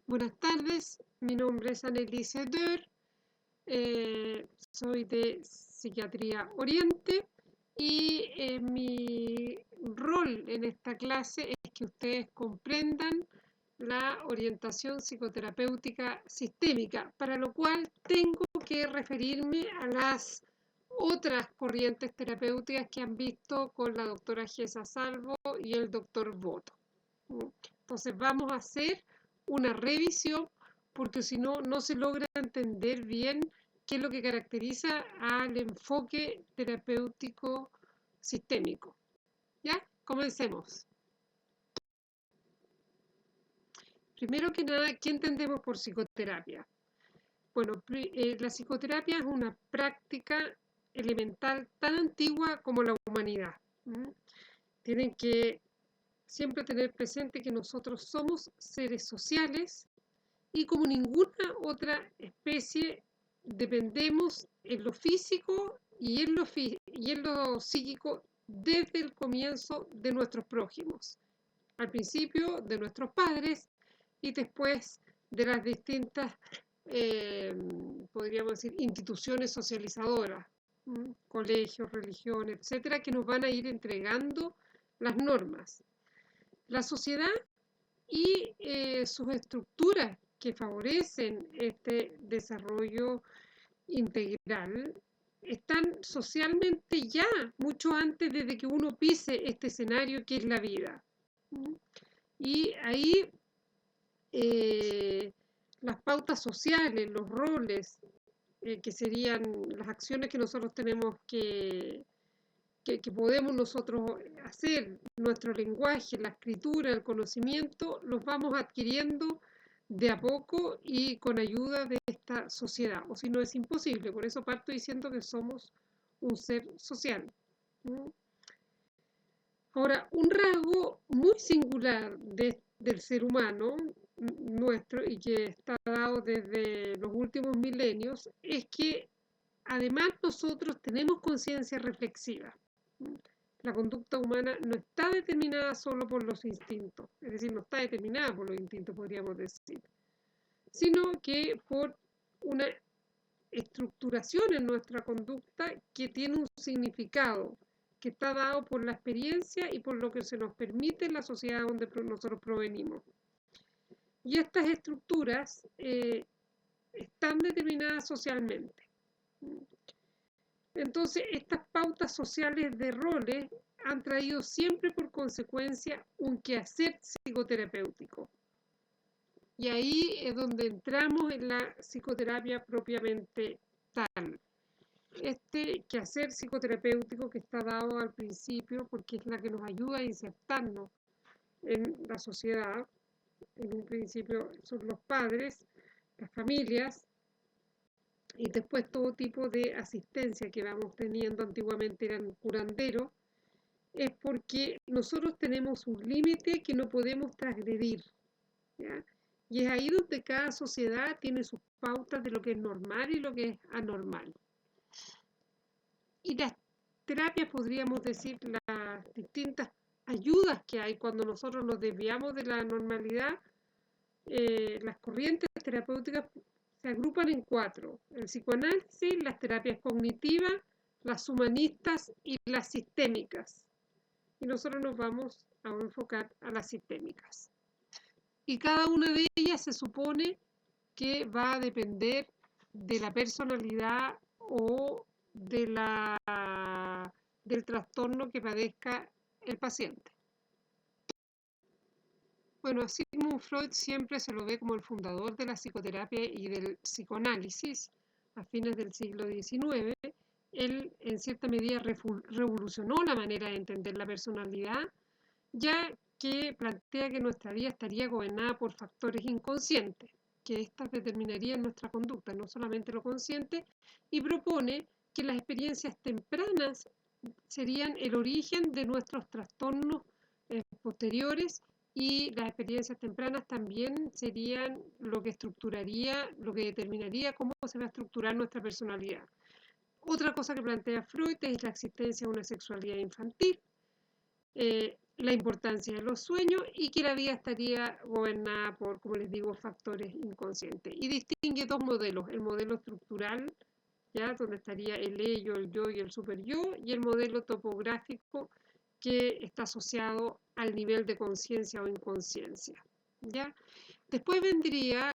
Buenas tardes, mi nombre es Anneliese Dörr, soy de Psiquiatría Oriente y mi rol en esta clase es que ustedes comprendan la orientación psicoterapéutica sistémica, para lo cual tengo que referirme a las otras corrientes terapéuticas que han visto con la doctora Gesa Salvo y el doctor Boto. Entonces vamos a hacer una revisión porque si no, no se logra entender bien qué es lo que caracteriza al enfoque terapéutico sistémico. ¿Ya? Comencemos. Primero que nada, ¿qué entendemos por psicoterapia? Bueno, la psicoterapia es una práctica elemental tan antigua como la humanidad. Tienen que siempre tener presente que nosotros somos seres sociales y como ninguna otra especie dependemos en lo físico y en lo psíquico desde el comienzo de nuestros prójimos. Al principio de nuestros padres y después de las distintas, podríamos decir, instituciones socializadoras, colegios, religiones, etcétera, que nos van a ir entregando las normas. La sociedad y sus estructuras que favorecen este desarrollo integral están socialmente ya mucho antes desde que uno pise este escenario que es la vida. Y ahí las pautas sociales, los roles, que serían las acciones que nosotros tenemos que podemos nosotros hacer, nuestro lenguaje, la escritura, el conocimiento, los vamos adquiriendo de a poco y con ayuda de esta sociedad, o si no es imposible. Por eso parto diciendo que somos un ser social. Ahora, un rasgo muy singular del ser humano nuestro y que está dado desde los últimos milenios es que además nosotros tenemos conciencia reflexiva. La conducta humana no está determinada solo por los instintos, es decir, no está determinada por los instintos, podríamos decir, sino que por una estructuración en nuestra conducta que tiene un significado, que está dado por la experiencia y por lo que se nos permite en la sociedad donde nosotros provenimos. Y estas estructuras están determinadas socialmente. Entonces, estas pautas sociales de roles han traído siempre por consecuencia un quehacer psicoterapéutico. Y ahí es donde entramos en la psicoterapia propiamente tal. Este quehacer psicoterapéutico que está dado al principio porque es la que nos ayuda a insertarnos en la sociedad. En un principio son los padres, las familias, y después todo tipo de asistencia que vamos teniendo, antiguamente eran curanderos, es porque nosotros tenemos un límite que no podemos transgredir, ¿ya? Y es ahí donde cada sociedad tiene sus pautas de lo que es normal y lo que es anormal. Y las terapias, podríamos decir, las distintas ayudas que hay cuando nosotros nos desviamos de la normalidad, las corrientes terapéuticas se agrupan en 4: el psicoanálisis, las terapias cognitivas, las humanistas y las sistémicas. Y nosotros nos vamos a enfocar a las sistémicas. Y cada una de ellas se supone que va a depender de la personalidad o de del trastorno que padezca el paciente. Bueno, a Sigmund Freud siempre se lo ve como el fundador de la psicoterapia y del psicoanálisis a fines del siglo XIX. Él, en cierta medida, revolucionó la manera de entender la personalidad, ya que plantea que nuestra vida estaría gobernada por factores inconscientes, que éstas determinarían nuestra conducta, no solamente lo consciente, y propone que las experiencias tempranas serían el origen de nuestros trastornos posteriores, y las experiencias tempranas también serían lo que estructuraría, lo que determinaría cómo se va a estructurar nuestra personalidad. Otra cosa que plantea Freud es la existencia de una sexualidad infantil, la importancia de los sueños y que la vida estaría gobernada por, como les digo, factores inconscientes. Y distingue dos modelos, el modelo estructural, ¿ya? Donde estaría el ello, el yo y el super yo, y el modelo topográfico que está asociado al nivel de conciencia o inconsciencia, ¿ya? Después vendría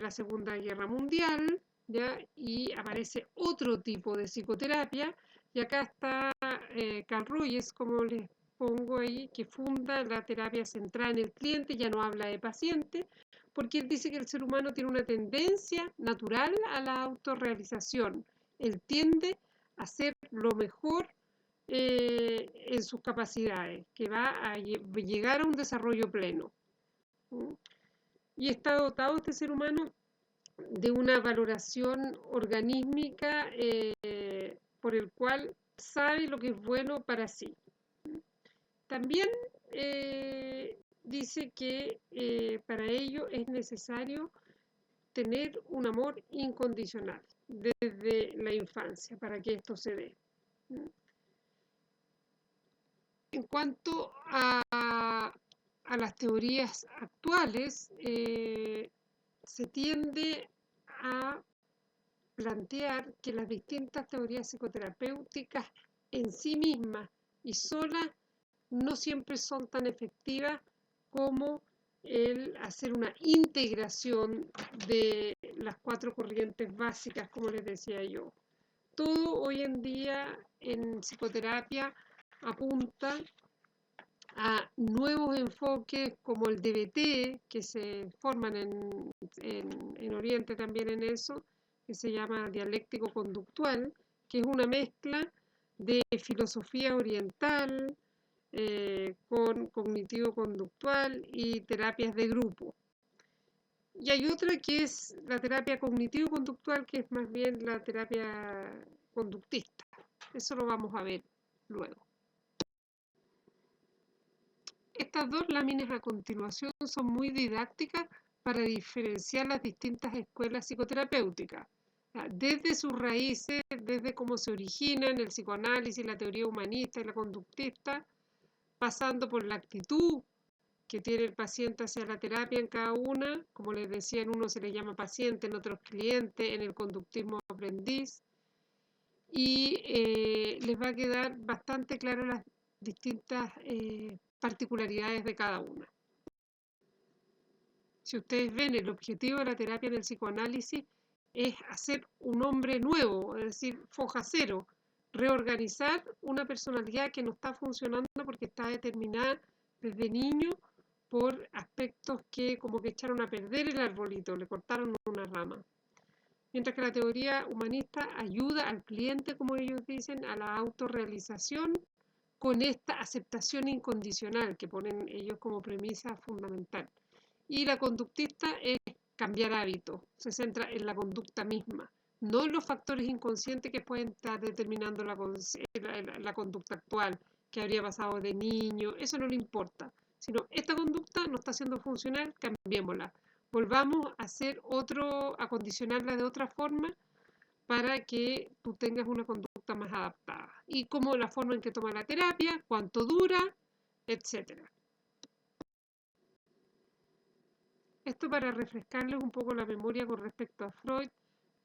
la Segunda Guerra Mundial, ¿ya? Y aparece otro tipo de psicoterapia, y acá está Carl Rogers, como les pongo ahí, que funda la terapia centrada en el cliente, ya no habla de paciente, porque él dice que el ser humano tiene una tendencia natural a la autorrealización. Él tiende a ser lo mejor en sus capacidades, que va a llegar a un desarrollo pleno. Y está dotado este ser humano de una valoración organísmica por el cual sabe lo que es bueno para sí. También dice que para ello es necesario tener un amor incondicional desde la infancia para que esto se dé. En cuanto a las teorías actuales, se tiende a plantear que las distintas teorías psicoterapéuticas en sí mismas y solas no siempre son tan efectivas como el hacer una integración de las cuatro corrientes básicas, como les decía yo. Todo hoy en día en psicoterapia apunta a nuevos enfoques como el DBT, que se forman en Oriente también en eso, que se llama dialéctico conductual, que es una mezcla de filosofía oriental con cognitivo conductual y terapias de grupo. Y hay otra que es la terapia cognitivo conductual, que es más bien la terapia conductista. Eso lo vamos a ver luego. Estas dos láminas a continuación son muy didácticas para diferenciar las distintas escuelas psicoterapéuticas, desde sus raíces, desde cómo se originan el psicoanálisis, la teoría humanista y la conductista, pasando por la actitud que tiene el paciente hacia la terapia en cada una, como les decía, en uno se le llama paciente, en otros cliente, en el conductismo aprendiz, y les va a quedar bastante claro las distintas particularidades de cada una. Si ustedes ven, el objetivo de la terapia en el psicoanálisis es hacer un hombre nuevo, es decir, foja cero, reorganizar una personalidad que no está funcionando porque está determinada desde niño por aspectos que como que echaron a perder el arbolito, le cortaron una rama. Mientras que la teoría humanista ayuda al cliente, como ellos dicen, a la autorrealización con esta aceptación incondicional que ponen ellos como premisa fundamental. Y la conductista es cambiar hábitos, se centra en la conducta misma, no en los factores inconscientes que pueden estar determinando la conducta actual, que habría pasado de niño, eso no le importa, sino esta conducta no está siendo funcional, cambiémosla, volvamos a hacer a condicionarla de otra forma para que tú tengas una conducta más adaptada. Y como la forma en que toma la terapia, cuánto dura, etc. Esto para refrescarles un poco la memoria con respecto a Freud,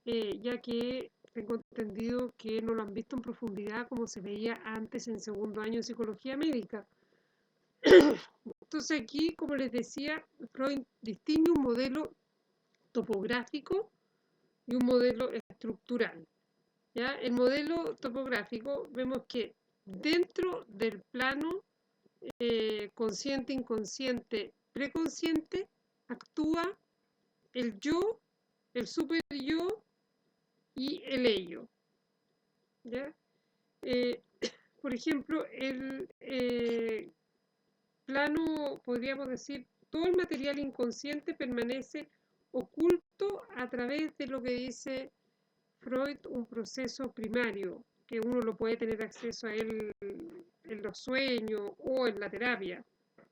ya que tengo entendido que no lo han visto en profundidad como se veía antes en segundo año de psicología médica. Entonces aquí, como les decía, Freud distingue un modelo topográfico y un modelo estructural. ¿Ya? El modelo topográfico vemos que dentro del plano consciente, inconsciente, preconsciente, actúa el yo, el super yo y el ello. ¿Ya? Por ejemplo, el plano, podríamos decir, todo el material inconsciente permanece oculto a través de lo que dice Freud, un proceso primario, que uno lo puede tener acceso a él en los sueños o en la terapia.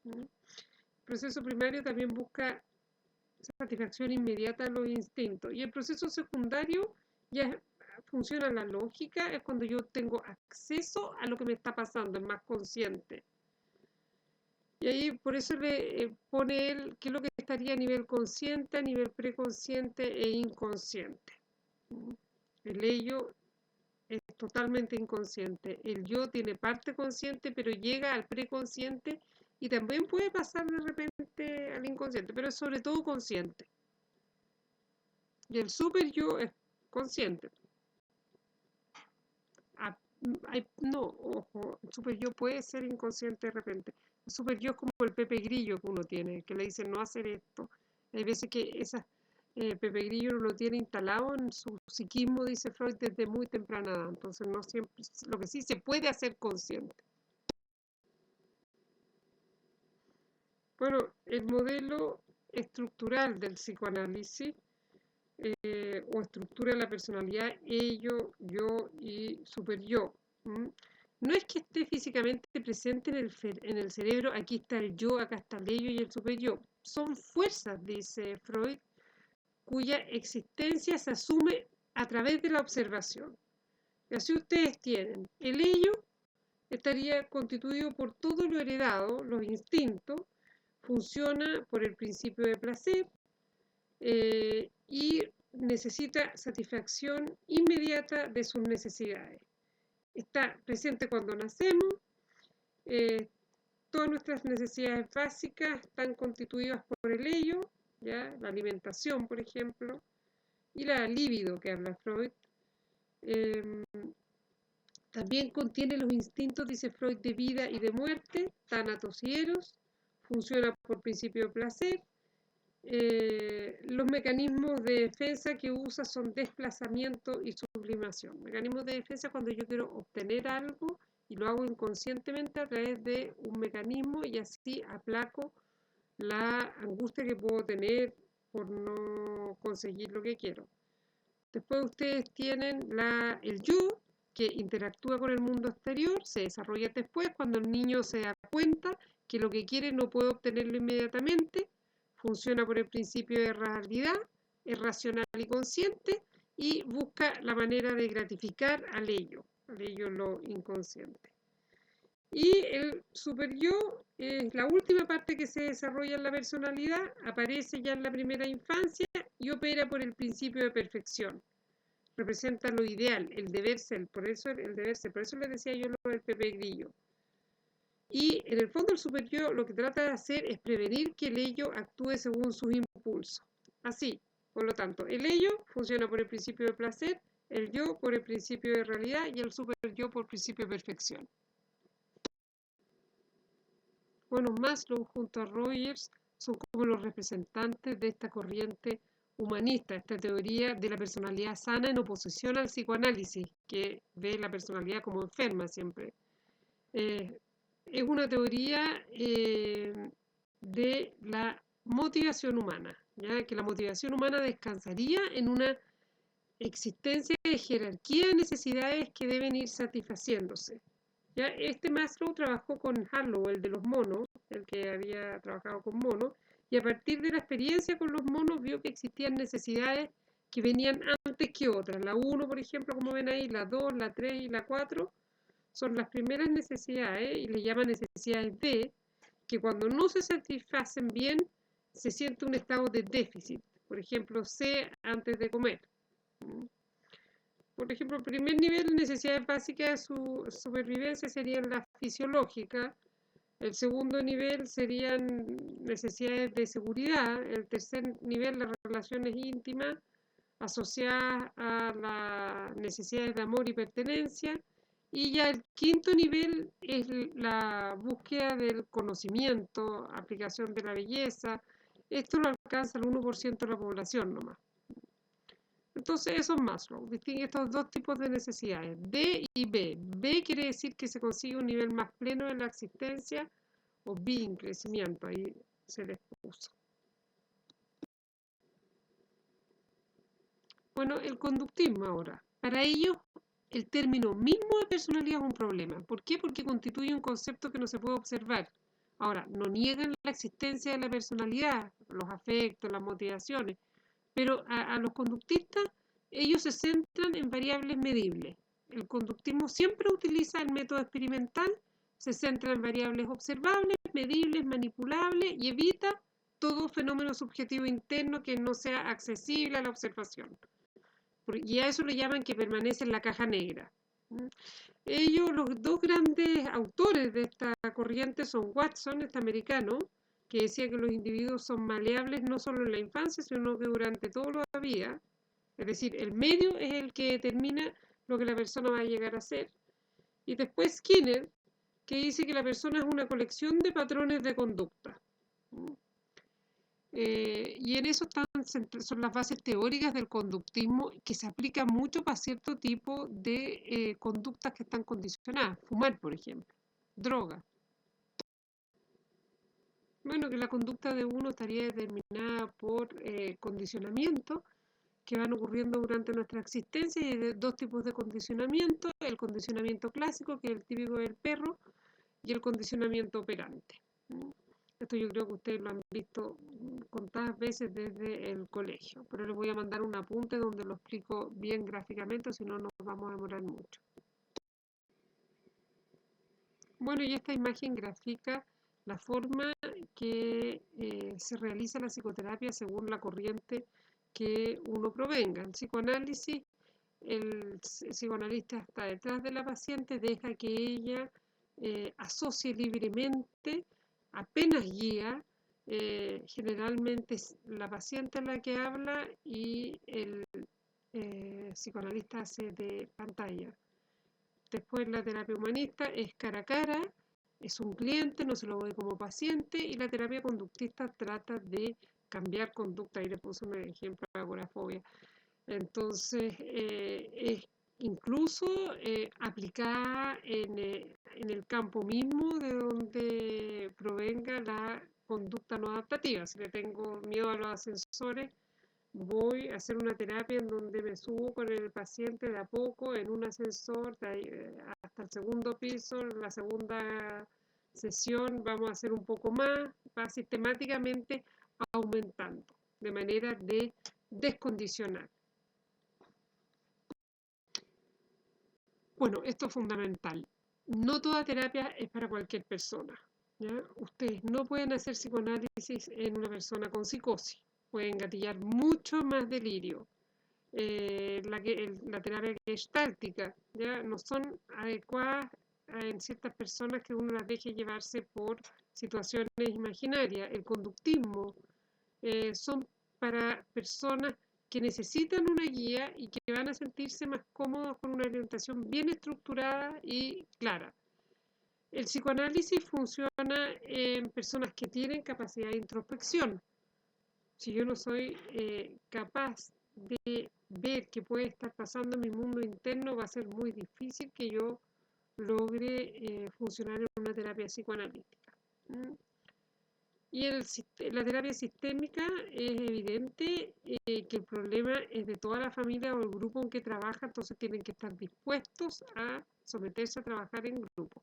El proceso primario también busca satisfacción inmediata a los instintos. Y el proceso secundario ya funciona la lógica, es cuando yo tengo acceso a lo que me está pasando, es más consciente. Y ahí por eso le pone él qué es lo que estaría a nivel consciente, a nivel preconsciente e inconsciente. El ello es totalmente inconsciente. El yo tiene parte consciente, pero llega al preconsciente y también puede pasar de repente al inconsciente, pero es sobre todo consciente. Y el super yo es consciente. No, ojo, el super yo puede ser inconsciente de repente. El super yo es como el Pepe Grillo que uno tiene, que le dice no hacer esto. Hay veces que esa Pepe Grillo uno lo tiene instalado en su psiquismo, dice Freud, desde muy temprana edad. Entonces no siempre, lo que sí se puede hacer consciente. Bueno, el modelo estructural del psicoanálisis o estructura la personalidad ello, yo y super yo. No es que esté físicamente presente en el cerebro, aquí está el yo, acá está el ello y el super yo. Son fuerzas, dice Freud, cuya existencia se asume a través de la observación. Y así ustedes tienen el ello, estaría constituido por todo lo heredado, los instintos, funciona por el principio de placer y necesita satisfacción inmediata de sus necesidades. Está presente cuando nacemos, eh, todas nuestras necesidades básicas están constituidas por el ello, ¿ya? La alimentación, por ejemplo, y la libido que habla Freud. Eh, También contiene los instintos, dice Freud, de vida y de muerte, tánatos y eros, funciona por principio de placer. Los mecanismos de defensa que usa son desplazamiento y sublimación. Mecanismos de defensa cuando yo quiero obtener algo y lo hago inconscientemente a través de un mecanismo y así aplaco la angustia que puedo tener por no conseguir lo que quiero. Después ustedes tienen el yo, que interactúa con el mundo exterior, se desarrolla después cuando el niño se da cuenta que lo que quiere no puede obtenerlo inmediatamente, funciona por el principio de realidad, es racional y consciente y busca la manera de gratificar al ello lo inconsciente. Y el super yo es la última parte que se desarrolla en la personalidad, aparece ya en la primera infancia y opera por el principio de perfección. Representa lo ideal, el deber ser, por eso el deber ser, por eso les decía yo lo del Pepe Grillo. Y en el fondo el super yo lo que trata de hacer es prevenir que el ello actúe según sus impulsos. Así, por lo tanto, el ello funciona por el principio de placer, el yo por el principio de realidad y el super yo por principio de perfección. Bueno, Maslow junto a Rogers son como los representantes de esta corriente humanista, esta teoría de la personalidad sana en oposición al psicoanálisis, que ve la personalidad como enferma siempre. Es una teoría de la motivación humana, ¿ya? Que la motivación humana descansaría en una existencia de jerarquía de necesidades que deben ir satisfaciéndose. ¿Ya? Este Maslow trabajó con Harlow, el de los monos, el que había trabajado con monos, y a partir de la experiencia con los monos vio que existían necesidades que venían antes que otras. La 1, por ejemplo, como ven ahí, la 2, la 3 y la 4 son las primeras necesidades y le llaman necesidades D, que cuando no se satisfacen bien se siente un estado de déficit. Por ejemplo, C antes de comer. Por ejemplo, el primer nivel de necesidades básicas de su supervivencia serían las fisiológicas, el segundo nivel serían necesidades de seguridad, el tercer nivel las relaciones íntimas asociadas a las necesidades de amor y pertenencia, y ya el quinto nivel es la búsqueda del conocimiento, aplicación de la belleza. Esto lo alcanza el 1% de la población nomás. Entonces eso es Maslow, distingue estos dos tipos de necesidades, D y B. B quiere decir que se consigue un nivel más pleno de la existencia, o being, crecimiento, ahí se les puso. Bueno, el conductismo ahora. Para ellos, el término mismo de personalidad es un problema. ¿Por qué? Porque constituye un concepto que no se puede observar. Ahora, no niegan la existencia de la personalidad, los afectos, las motivaciones, pero a los conductistas, ellos se centran en variables medibles. El conductismo siempre utiliza el método experimental Se centra en variables observables, medibles, manipulables y evita todo fenómeno subjetivo interno que no sea accesible a la observación. Y a eso le llaman que permanece en la caja negra. Ellos, los dos grandes autores de esta corriente son Watson, este americano, que decía que los individuos son maleables no solo en la infancia, sino que durante toda la vida. Es decir, el medio es el que determina lo que la persona va a llegar a ser. Y después Skinner, que dice que la persona es una colección de patrones de conducta. Y en eso son las bases teóricas del conductismo que se aplica mucho para cierto tipo de conductas que están condicionadas. Fumar, por ejemplo, droga. Bueno, que la conducta de uno estaría determinada por condicionamientos que van ocurriendo durante nuestra existencia, y hay dos tipos de condicionamiento: el condicionamiento clásico, que es el típico del perro, y el condicionamiento operante. Esto yo creo que ustedes lo han visto contadas veces desde el colegio, pero les voy a mandar un apunte donde lo explico bien gráficamente, si no nos vamos a demorar mucho. Bueno, y esta imagen grafica la forma que se realiza la psicoterapia según la corriente que uno provenga. El psicoanálisis, el psicoanalista está detrás de la paciente, deja que ella asocie libremente, apenas guía. Generalmente es la paciente la que habla y el psicoanalista hace de pantalla. Después la terapia humanista es cara a cara, es un cliente, no se lo ve como paciente, y la terapia conductista trata de cambiar conducta. Ahí le puse un ejemplo de agorafobia. Entonces, es incluso aplicada en el campo mismo de donde provenga la conducta no adaptativa. Si le tengo miedo a los ascensores, voy a hacer una terapia en donde me subo con el paciente de a poco en un ascensor hasta el segundo piso. La segunda sesión vamos a hacer un poco más, va sistemáticamente aumentando, de manera de descondicionar. Bueno, esto es fundamental. No toda terapia es para cualquier persona, ¿ya? Ustedes no pueden hacer psicoanálisis en una persona con psicosis. Pueden gatillar mucho más delirio. La terapia gestáltica, ¿ya? No son adecuadas en ciertas personas que uno las deje llevarse por situaciones imaginarias. El conductismo son para personas que necesitan una guía y que van a sentirse más cómodos con una orientación bien estructurada y clara. El psicoanálisis funciona en personas que tienen capacidad de introspección. Si yo no soy capaz de ver qué puede estar pasando en mi mundo interno, va a ser muy difícil que yo logre funcionar en una terapia psicoanalítica. Y la terapia sistémica es evidente que el problema es de toda la familia o el grupo en que trabaja, entonces tienen que estar dispuestos a someterse a trabajar en grupo.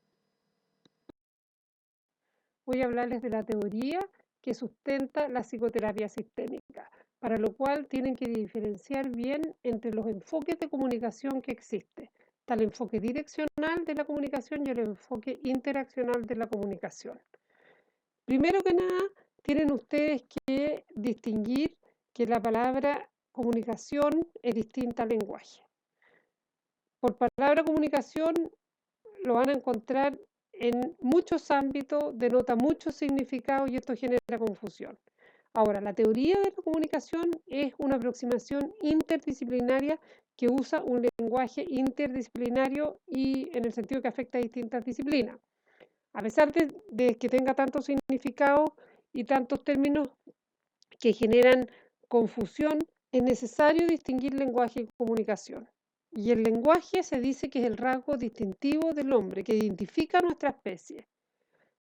Voy a hablarles de la teoría que sustenta la psicoterapia sistémica, para lo cual tienen que diferenciar bien entre los enfoques de comunicación que existen. Está el enfoque direccional de la comunicación y el enfoque interaccional de la comunicación. Primero que nada, tienen ustedes que distinguir que la palabra comunicación es distinta al lenguaje. Por palabra comunicación lo van a encontrar en muchos ámbitos, denota muchos significados y esto genera confusión. Ahora, la teoría de la comunicación es una aproximación interdisciplinaria que usa un lenguaje interdisciplinario y en el sentido que afecta a distintas disciplinas. A pesar de que tenga tantos significados y tantos términos que generan confusión, es necesario distinguir lenguaje y comunicación. Y el lenguaje se dice que es el rasgo distintivo del hombre, que identifica a nuestra especie.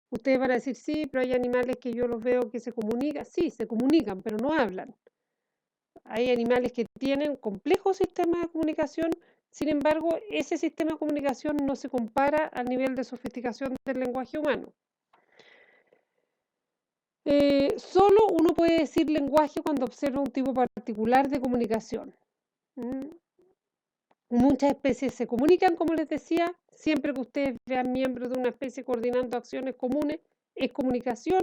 Ustedes van a decir, sí, pero hay animales que yo los veo que se comunican. Sí, se comunican, pero no hablan. Hay animales que tienen un complejo sistema de comunicación. Sin embargo, ese sistema de comunicación no se compara al nivel de sofisticación del lenguaje humano. Solo uno puede decir lenguaje cuando observa un tipo particular de comunicación. Muchas especies se comunican, como les decía, siempre que ustedes vean miembros de una especie coordinando acciones comunes, es comunicación,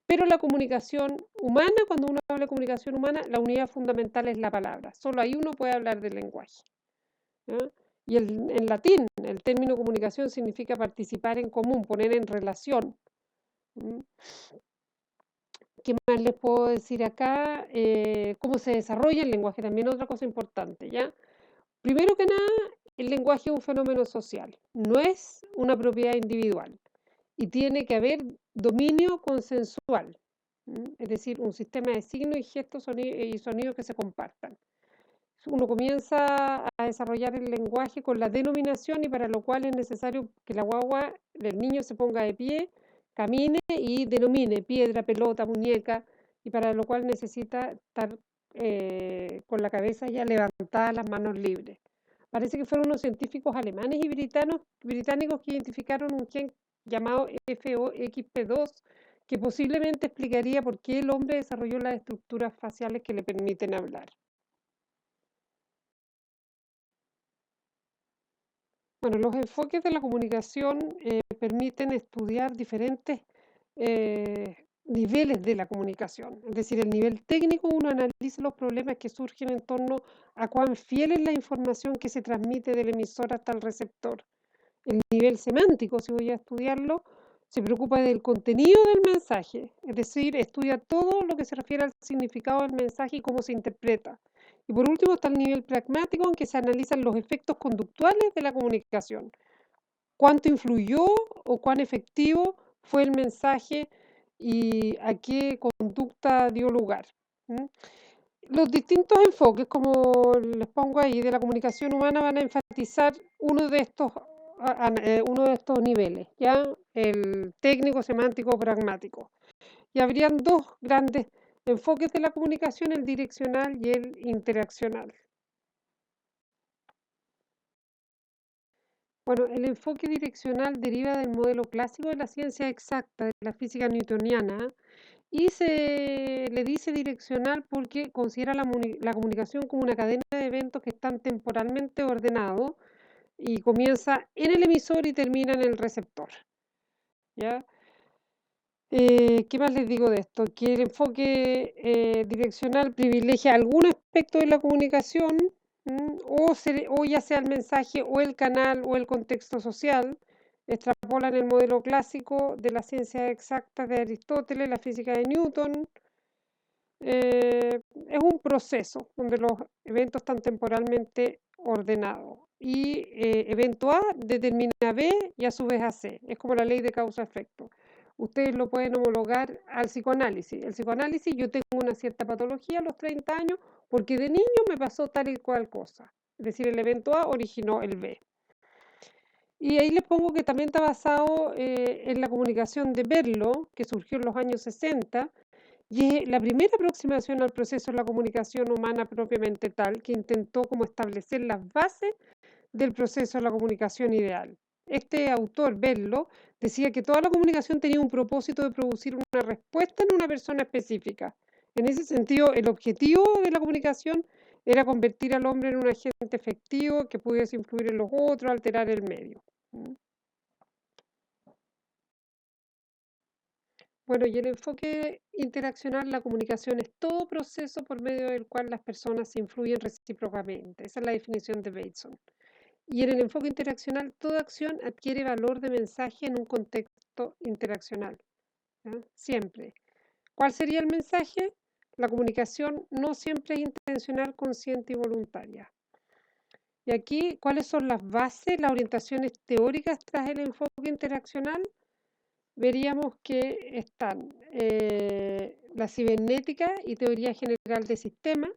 pero la comunicación humana, cuando uno habla de comunicación humana, la unidad fundamental es la palabra. Solo ahí uno puede hablar del lenguaje. ¿Ya? Y en latín, el término comunicación significa participar en común, poner en relación. ¿Mm? ¿Qué más les puedo decir acá? ¿Cómo se desarrolla el lenguaje? También otra cosa importante, ¿ya? Primero que nada, el lenguaje es un fenómeno social, no es una propiedad individual y tiene que haber dominio consensual, es decir, un sistema de signos y gestos y sonidos que se compartan. Uno comienza a desarrollar el lenguaje con la denominación y para lo cual es necesario que la guagua, el niño se ponga de pie, camine y denomine piedra, pelota, muñeca, y para lo cual necesita estar con la cabeza ya levantada, las manos libres. Parece que fueron unos científicos alemanes y británicos que identificaron un gen llamado FOXP2 que posiblemente explicaría por qué el hombre desarrolló las estructuras faciales que le permiten hablar. Bueno, los enfoques de la comunicación permiten estudiar diferentes niveles de la comunicación. Es decir, el nivel técnico, uno analiza los problemas que surgen en torno a cuán fiel es la información que se transmite del emisor hasta el receptor. El nivel semántico, si voy a estudiarlo, se preocupa del contenido del mensaje, es decir, estudia todo lo que se refiere al significado del mensaje y cómo se interpreta. Y por último está el nivel pragmático en que se analizan los efectos conductuales de la comunicación. Cuánto influyó o cuán efectivo fue el mensaje y a qué conducta dio lugar. ¿Mm? Los distintos enfoques, como les pongo ahí, de la comunicación humana van a enfatizar uno de estos niveles, ¿ya? El técnico, semántico, pragmático. Y habrían dos grandes enfoques de la comunicación, el direccional y el interaccional. Bueno, el enfoque direccional deriva del modelo clásico de la ciencia exacta, de la física newtoniana, y se le dice direccional porque considera la comunicación como una cadena de eventos que están temporalmente ordenados y comienza en el emisor y termina en el receptor. ¿Ya? ¿Qué más les digo de esto? Que el enfoque direccional privilegia algún aspecto de la comunicación, o ya sea el mensaje o el canal o el contexto social. Extrapolan el modelo clásico de la ciencia exacta de Aristóteles, la física de Newton. Es un proceso donde los eventos están temporalmente ordenados y evento A determina B y a su vez a C. Es como la ley de causa-efecto. Ustedes lo pueden homologar al psicoanálisis. El psicoanálisis, yo tengo una cierta patología a los 30 años porque de niño me pasó tal y cual cosa. Es decir, el evento A originó el B. Y ahí les pongo que también está basado en la comunicación de Berlo, que surgió en los años 60, y es la primera aproximación al proceso de la comunicación humana propiamente tal, que intentó como establecer las bases del proceso de la comunicación ideal. Este autor, Berlo, decía que toda la comunicación tenía un propósito de producir una respuesta en una persona específica. En ese sentido, el objetivo de la comunicación era convertir al hombre en un agente efectivo que pudiese influir en los otros, alterar el medio. Bueno, y el enfoque interaccional, la comunicación es todo proceso por medio del cual las personas se influyen recíprocamente. Esa es la definición de Bateson. Y en el enfoque interaccional, toda acción adquiere valor de mensaje en un contexto interaccional. ¿Ya? Siempre. ¿Cuál sería el mensaje? La comunicación no siempre es intencional, consciente y voluntaria. Y aquí, ¿cuáles son las bases, las orientaciones teóricas tras el enfoque interaccional? Veríamos que están la cibernética y teoría general de sistemas,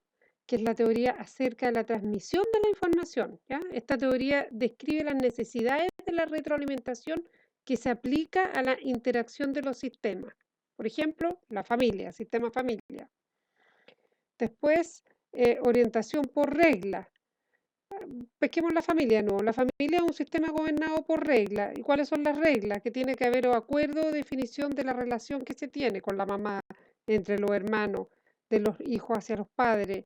que es la teoría acerca de la transmisión de la información. ¿Ya? Esta teoría describe las necesidades de la retroalimentación que se aplica a la interacción de los sistemas. Por ejemplo, la familia, sistema familia. Después, orientación por regla. Pesquemos la familia, no. La familia es un sistema gobernado por reglas. ¿Y cuáles son las reglas? Que tiene que haber acuerdo o definición de la relación que se tiene con la mamá, entre los hermanos, de los hijos hacia los padres.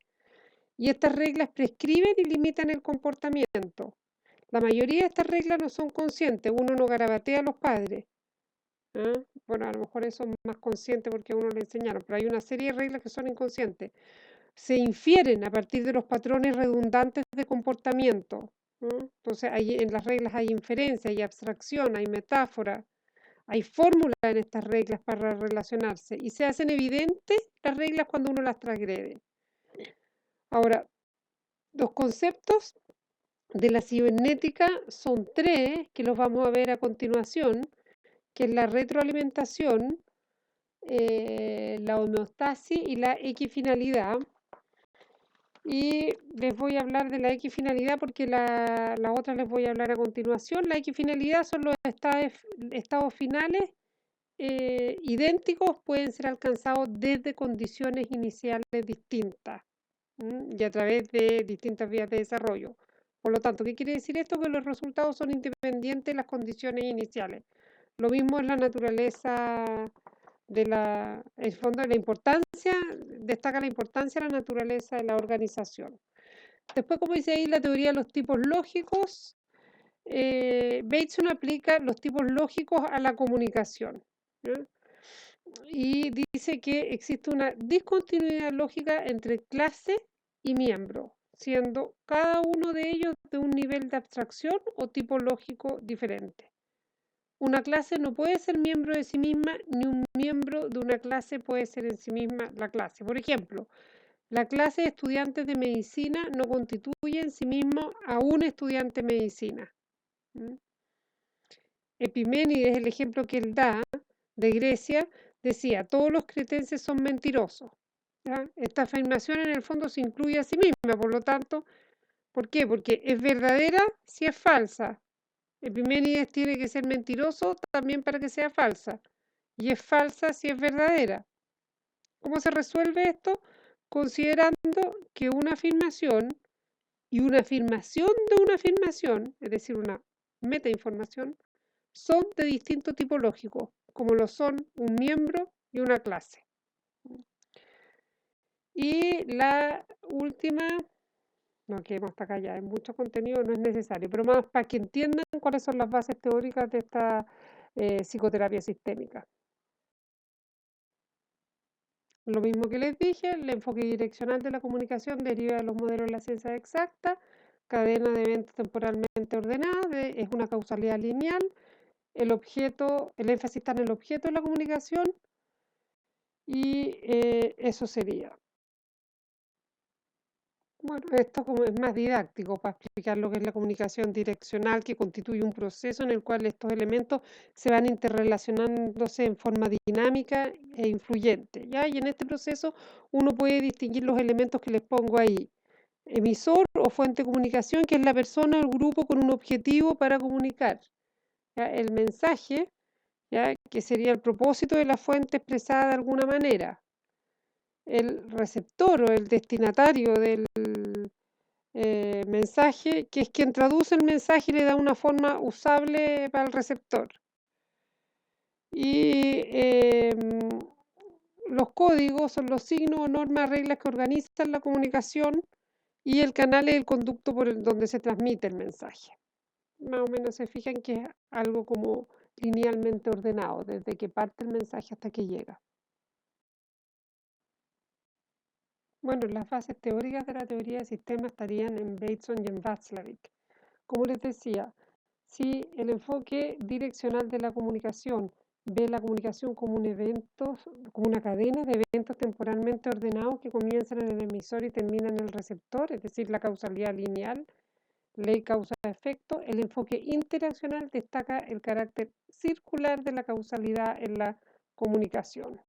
Y estas reglas prescriben y limitan el comportamiento. La mayoría de estas reglas no son conscientes, uno no garabatea a los padres. ¿Ah? Bueno, a lo mejor eso es más consciente porque a uno le enseñaron, pero hay una serie de reglas que son inconscientes. Se infieren a partir de los patrones redundantes de comportamiento. Entonces, en las reglas hay inferencia, hay abstracción, hay metáfora, hay fórmulas en estas reglas para relacionarse y se hacen evidentes las reglas cuando uno las transgrede. Ahora, los conceptos de la cibernética son tres, que los vamos a ver a continuación, que es la retroalimentación, la homeostasis y la equifinalidad. Y les voy a hablar de la equifinalidad porque la otra les voy a hablar a continuación. La equifinalidad son los estados finales idénticos, pueden ser alcanzados desde condiciones iniciales distintas y a través de distintas vías de desarrollo. Por lo tanto, ¿qué quiere decir esto? Que los resultados son independientes de las condiciones iniciales. Lo mismo es la naturaleza el fondo de la importancia, destaca la importancia de la naturaleza de la organización. Después, como dice ahí, la teoría de los tipos lógicos, Bateson aplica los tipos lógicos a la comunicación. ¿Ya? Y dice que existe una discontinuidad lógica entre clase y miembro, siendo cada uno de ellos de un nivel de abstracción o tipo lógico diferente. Una clase no puede ser miembro de sí misma, ni un miembro de una clase puede ser en sí misma la clase. Por ejemplo, la clase de estudiantes de medicina no constituye en sí mismo a un estudiante de medicina. Epiménides, el ejemplo que él da de Grecia, decía, todos los cretenses son mentirosos. ¿Ya? Esta afirmación en el fondo se incluye a sí misma, por lo tanto, ¿por qué? Porque es verdadera si es falsa. Epiménides tiene que ser mentiroso también para que sea falsa. Y es falsa si es verdadera. ¿Cómo se resuelve esto? Considerando que una afirmación y una afirmación de una afirmación, es decir, una metainformación, son de distinto tipo lógico, como lo son un miembro y una clase. Y la última, no quedemos hasta acá ya, hay mucho contenido, no es necesario, pero más para que entiendan cuáles son las bases teóricas de esta psicoterapia sistémica. Lo mismo que les dije, el enfoque direccional de la comunicación deriva de los modelos de la ciencia exacta, cadena de eventos temporalmente ordenada, es una causalidad lineal, el énfasis está en el objeto de la comunicación y eso sería. Bueno, esto como es más didáctico para explicar lo que es la comunicación direccional, que constituye un proceso en el cual estos elementos se van interrelacionándose en forma dinámica e influyente, ¿ya? Y en este proceso uno puede distinguir los elementos que les pongo ahí. Emisor o fuente de comunicación, que es la persona o el grupo con un objetivo para comunicar. ¿Ya? El mensaje, ¿ya? Que sería el propósito de la fuente expresada de alguna manera. El receptor o el destinatario del mensaje, que es quien traduce el mensaje y le da una forma usable para el receptor. Y los códigos son los signos o normas, reglas que organizan la comunicación y el canal es el conducto por donde se transmite el mensaje. Más o menos se fijan que es algo como linealmente ordenado, desde que parte el mensaje hasta que llega. Bueno, las bases teóricas de la teoría de sistemas estarían en Bateson y en Václavic. Como les decía, si el enfoque direccional de la comunicación ve la comunicación como un evento, como una cadena de eventos temporalmente ordenados que comienzan en el emisor y terminan en el receptor, es decir, la causalidad lineal, ley causa-efecto, el enfoque interaccional destaca el carácter circular de la causalidad en la comunicación.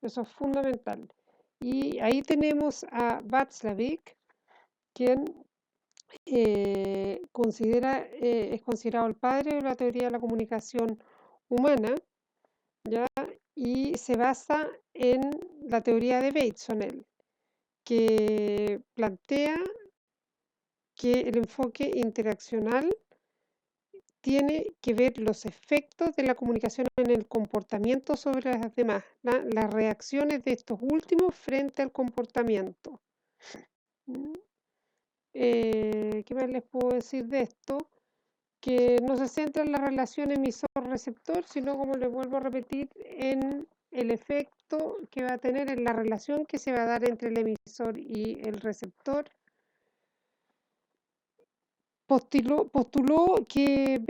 Eso es fundamental. Y ahí tenemos a Václavic, quien es considerado el padre de la teoría de la comunicación humana, ¿ya? Y se basa en la teoría de Bateson, que plantea que el enfoque interaccional tiene que ver los efectos de la comunicación en el comportamiento sobre las demás, las reacciones de estos últimos frente al comportamiento. ¿Mm? ¿Qué más les puedo decir de esto? Que no se centra en la relación emisor-receptor, sino, como les vuelvo a repetir, en el efecto que va a tener en la relación que se va a dar entre el emisor y el receptor. Postuló que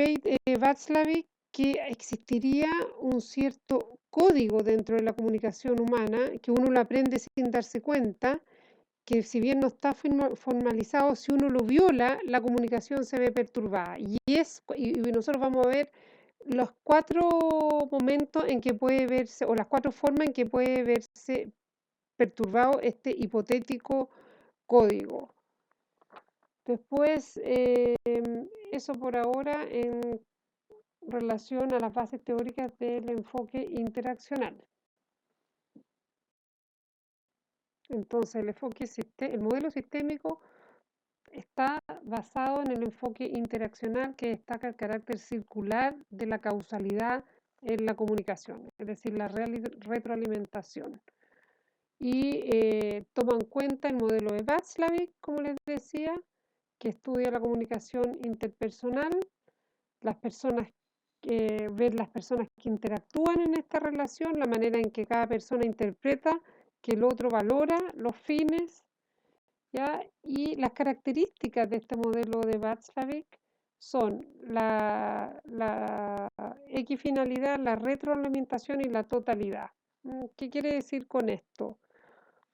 Václavic que existiría un cierto código dentro de la comunicación humana, que uno lo aprende sin darse cuenta, que si bien no está formalizado, si uno lo viola, la comunicación se ve perturbada. Y nosotros vamos a ver los 4 momentos en que puede verse, o las 4 formas en que puede verse perturbado este hipotético código. Después, eso por ahora en relación a las bases teóricas del enfoque interaccional. Entonces, el modelo sistémico está basado en el enfoque interaccional que destaca el carácter circular de la causalidad en la comunicación, es decir, la retroalimentación. Y toma en cuenta el modelo de Václavic, como les decía, que estudia la comunicación interpersonal, ver las personas que interactúan en esta relación, la manera en que cada persona interpreta, que el otro valora, los fines, ¿ya? Y las características de este modelo de Václavic son la equifinalidad, la retroalimentación y la totalidad. ¿Qué quiere decir con esto?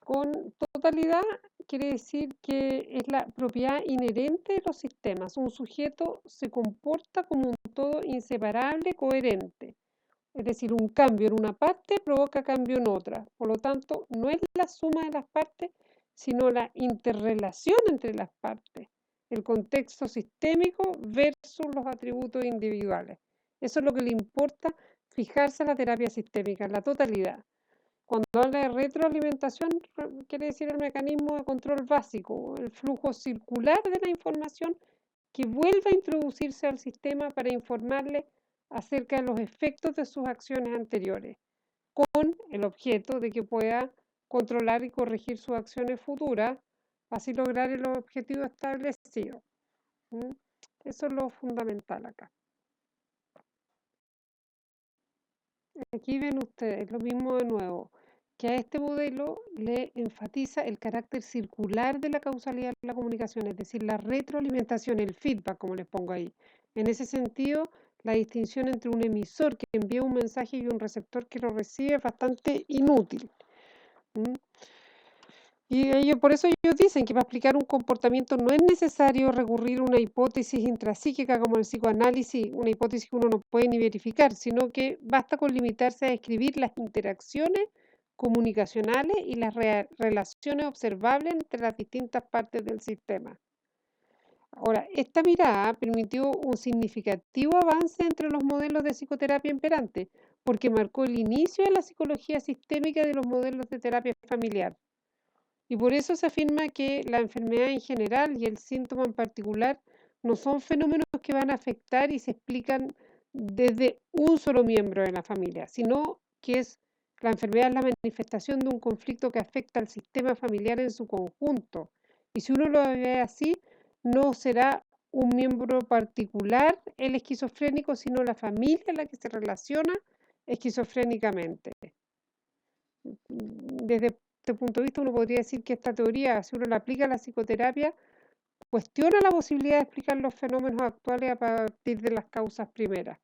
Con totalidad quiere decir que es la propiedad inherente de los sistemas. Un sujeto se comporta como un todo inseparable, coherente. Es decir, un cambio en una parte provoca cambio en otra. Por lo tanto, no es la suma de las partes, sino la interrelación entre las partes. El contexto sistémico versus los atributos individuales. Eso es lo que le importa fijarse en la terapia sistémica, en la totalidad. Cuando habla de retroalimentación, quiere decir el mecanismo de control básico, el flujo circular de la información que vuelve a introducirse al sistema para informarle acerca de los efectos de sus acciones anteriores, con el objeto de que pueda controlar y corregir sus acciones futuras, así lograr el objetivo establecido. ¿Mm? Eso es lo fundamental acá. Aquí ven ustedes lo mismo de nuevo, que a este modelo le enfatiza el carácter circular de la causalidad de la comunicación, es decir, la retroalimentación, el feedback, como les pongo ahí. En ese sentido, la distinción entre un emisor que envía un mensaje y un receptor que lo recibe es bastante inútil. ¿Mm? Y por eso ellos dicen que para explicar un comportamiento no es necesario recurrir a una hipótesis intrapsíquica como el psicoanálisis, una hipótesis que uno no puede ni verificar, sino que basta con limitarse a describir las interacciones comunicacionales y las relaciones observables entre las distintas partes del sistema. Ahora, esta mirada permitió un significativo avance entre los modelos de psicoterapia imperantes, porque marcó el inicio de la psicología sistémica de los modelos de terapia familiar. Y por eso se afirma que la enfermedad en general y el síntoma en particular no son fenómenos que van a afectar y se explican desde un solo miembro de la familia, sino que la enfermedad es la manifestación de un conflicto que afecta al sistema familiar en su conjunto. Y si uno lo ve así, no será un miembro particular el esquizofrénico, sino la familia en la que se relaciona esquizofrénicamente. Desde este punto de vista, uno podría decir que esta teoría, si uno la aplica a la psicoterapia, cuestiona la posibilidad de explicar los fenómenos actuales a partir de las causas primeras.